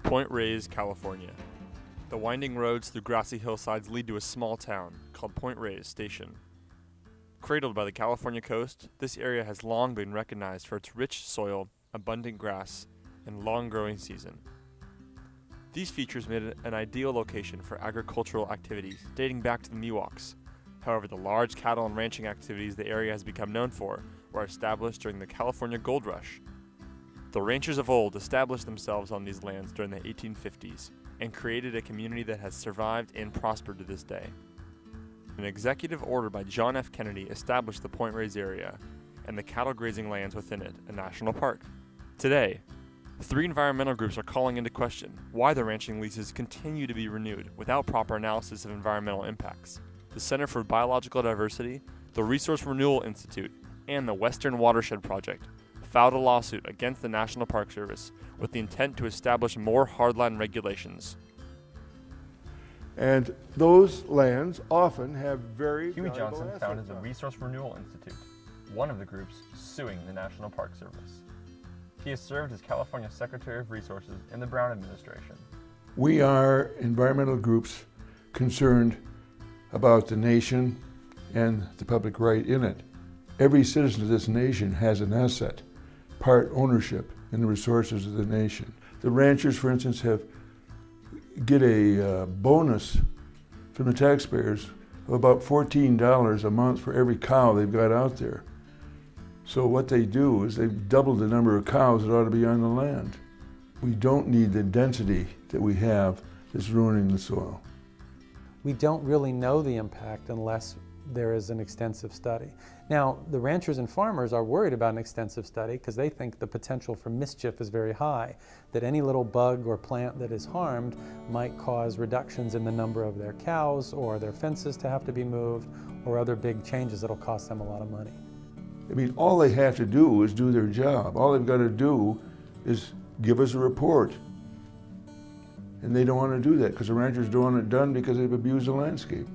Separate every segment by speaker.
Speaker 1: Point Reyes, California. The winding roads through grassy hillsides lead to a small town called Point Reyes Station. Cradled by the California coast, this area has long been recognized for its rich soil, abundant grass, and long growing season. These features made it an ideal location for agricultural activities dating back to the Miwoks. However, the large cattle and ranching activities the area has become known for were established during the California Gold Rush. The ranchers of old established themselves on these lands during the 1850s and created a community that has survived and prospered to this day. An executive order by John F. Kennedy established the Point Reyes area and the cattle grazing lands within it a national park. Today, 3 environmental groups are calling into question why the ranching leases continue to be renewed without proper analysis of environmental impacts. The Center for Biological Diversity, the Resource Renewal Institute, and the Western Watershed Project filed a lawsuit against the National Park Service with the intent to establish more hardline regulations.
Speaker 2: And those lands often have very
Speaker 3: Huey
Speaker 2: valuable
Speaker 3: Johnson
Speaker 2: assets
Speaker 3: founded the
Speaker 2: on it.
Speaker 3: Resource Renewal Institute, one of the groups suing the National Park Service. He has served as California Secretary of Resources in the Brown administration.
Speaker 2: We are environmental groups concerned about the nation and the public right in it. Every citizen of this nation has an asset, part ownership in the resources of the nation. The ranchers, for instance, get a bonus from the taxpayers of about $14 a month for every cow they've got out there. So what they do is they've doubled the number of cows that ought to be on the land. We don't need the density that we have that's ruining the soil.
Speaker 4: We don't really know the impact unless there is an extensive study. Now, the ranchers and farmers are worried about an extensive study because they think the potential for mischief is very high, that any little bug or plant that is harmed might cause reductions in the number of their cows or their fences to have to be moved or other big changes that'll cost them a lot of money.
Speaker 2: I mean, all they have to do is do their job. All they've got to do is give us a report. And they don't want to do that because the ranchers don't want it done because they've abused the landscape.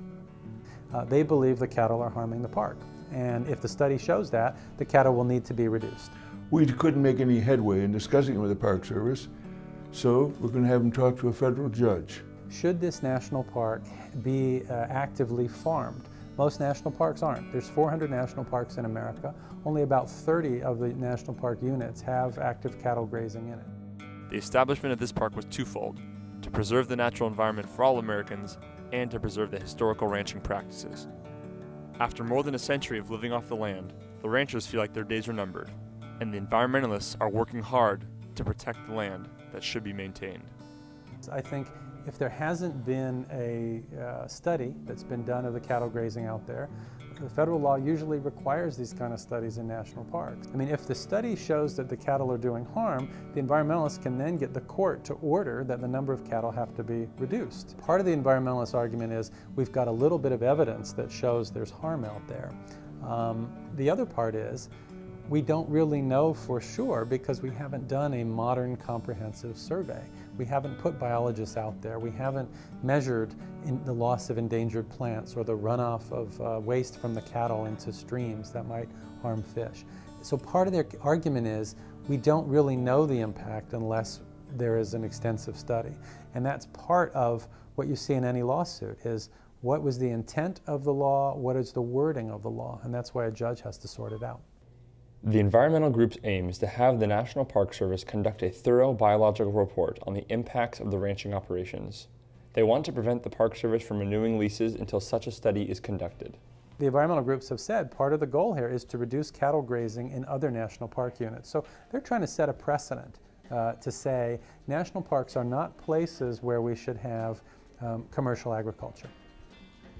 Speaker 4: They believe the cattle are harming the park. And if the study shows that, the cattle will need to be reduced.
Speaker 2: We couldn't make any headway in discussing it with the Park Service, so we're going to have them talk to a federal judge.
Speaker 4: Should this national park be actively farmed? Most national parks aren't. There's 400 national parks in America. Only about 30 of the national park units have active cattle grazing in it.
Speaker 1: The establishment of this park was twofold: to preserve the natural environment for all Americans and to preserve the historical ranching practices. After more than a century of living off the land, the ranchers feel like their days are numbered, and the environmentalists are working hard to protect the land that should be maintained.
Speaker 4: I think if there hasn't been a study that's been done of the cattle grazing out there, the federal law usually requires these kind of studies in national parks. I mean, if the study shows that the cattle are doing harm, the environmentalists can then get the court to order that the number of cattle have to be reduced. Part of the environmentalist argument is we've got a little bit of evidence that shows there's harm out there. The other part is we don't really know for sure because we haven't done a modern comprehensive survey. We haven't put biologists out there. We haven't measured the loss of endangered plants or the runoff of waste from the cattle into streams that might harm fish. So part of their argument is we don't really know the impact unless there is an extensive study. And that's part of what you see in any lawsuit is what was the intent of the law, what is the wording of the law, and that's why a judge has to sort it out.
Speaker 5: The environmental group's aim is to have the National Park Service conduct a thorough biological report on the impacts of the ranching operations. They want to prevent the Park Service from renewing leases until such a study is conducted.
Speaker 4: The environmental groups have said part of the goal here is to reduce cattle grazing in other national park units. So they're trying to set a precedent to say national parks are not places where we should have commercial agriculture.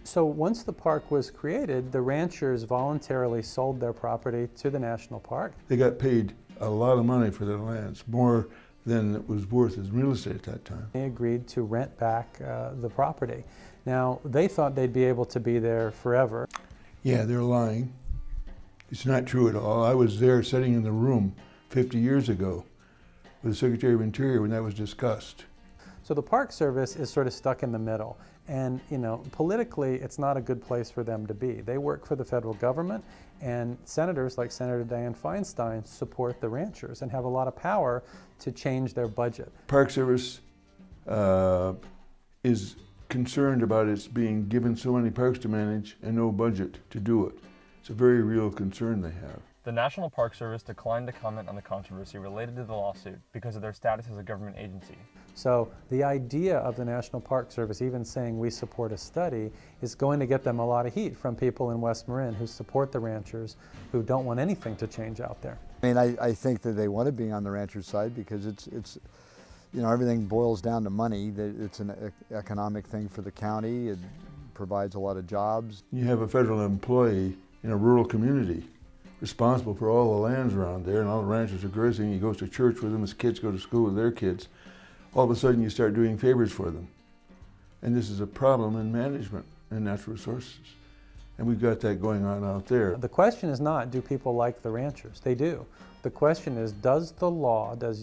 Speaker 4: So once the park was created, the ranchers voluntarily sold their property to the national park.
Speaker 2: They got paid a lot of money for their lands, more than it was worth as real estate at that time.
Speaker 4: They agreed to rent back the property. Now, they thought they'd be able to be there forever.
Speaker 2: Yeah, they're lying. It's not true at all. I was there sitting in the room 50 years ago with the Secretary of Interior when that was discussed.
Speaker 4: So the Park Service is sort of stuck in the middle. And, you know, politically, it's not a good place for them to be. They work for the federal government, and senators like Senator Dianne Feinstein support the ranchers and have a lot of power to change their budget.
Speaker 2: Park Service is concerned about its being given so many parks to manage and no budget to do it. It's a very real concern they have.
Speaker 3: The National Park Service declined to comment on the controversy related to the lawsuit because of their status as a government agency.
Speaker 4: So the idea of the National Park Service even saying we support a study is going to get them a lot of heat from people in West Marin who support the ranchers, who don't want anything to change out there.
Speaker 6: I mean, I think that they want to be on the ranchers' side because it's you know, everything boils down to money. It's an economic thing for the county. It provides a lot of jobs.
Speaker 2: You have a federal employee in a rural community responsible for all the lands around there, and all the ranchers are grazing. He goes to church with them, his kids go to school with their kids. All of a sudden you start doing favors for them. And this is a problem in management and natural resources. And we've got that going on out there.
Speaker 4: The question is not, do people like the ranchers? They do. The question is, does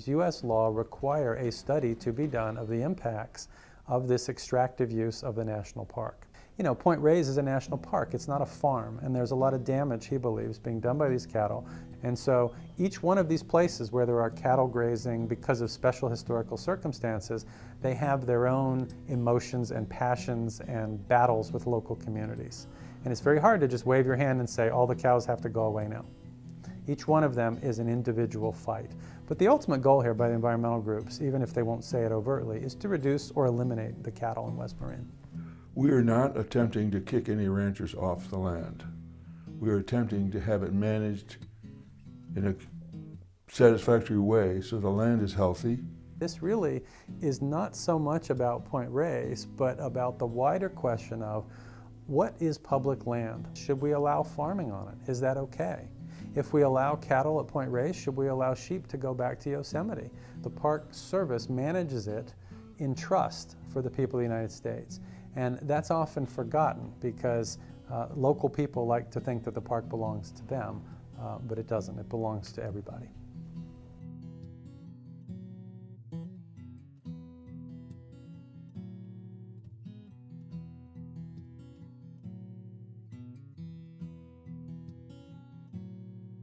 Speaker 4: U.S. law require a study to be done of the impacts of this extractive use of the national park? You know, Point Reyes is a national park. It's not a farm, and there's a lot of damage, he believes, being done by these cattle. And so each one of these places where there are cattle grazing because of special historical circumstances, they have their own emotions and passions and battles with local communities. And it's very hard to just wave your hand and say, all the cows have to go away now. Each one of them is an individual fight. But the ultimate goal here by the environmental groups, even if they won't say it overtly, is to reduce or eliminate the cattle in West Marin.
Speaker 2: We are not attempting to kick any ranchers off the land. We are attempting to have it managed in a satisfactory way so the land is healthy.
Speaker 4: This really is not so much about Point Reyes, but about the wider question of what is public land? Should we allow farming on it? Is that okay? If we allow cattle at Point Reyes, should we allow sheep to go back to Yosemite? The Park Service manages it in trust for the people of the United States. And that's often forgotten because local people like to think that the park belongs to them, but it doesn't. It belongs to everybody.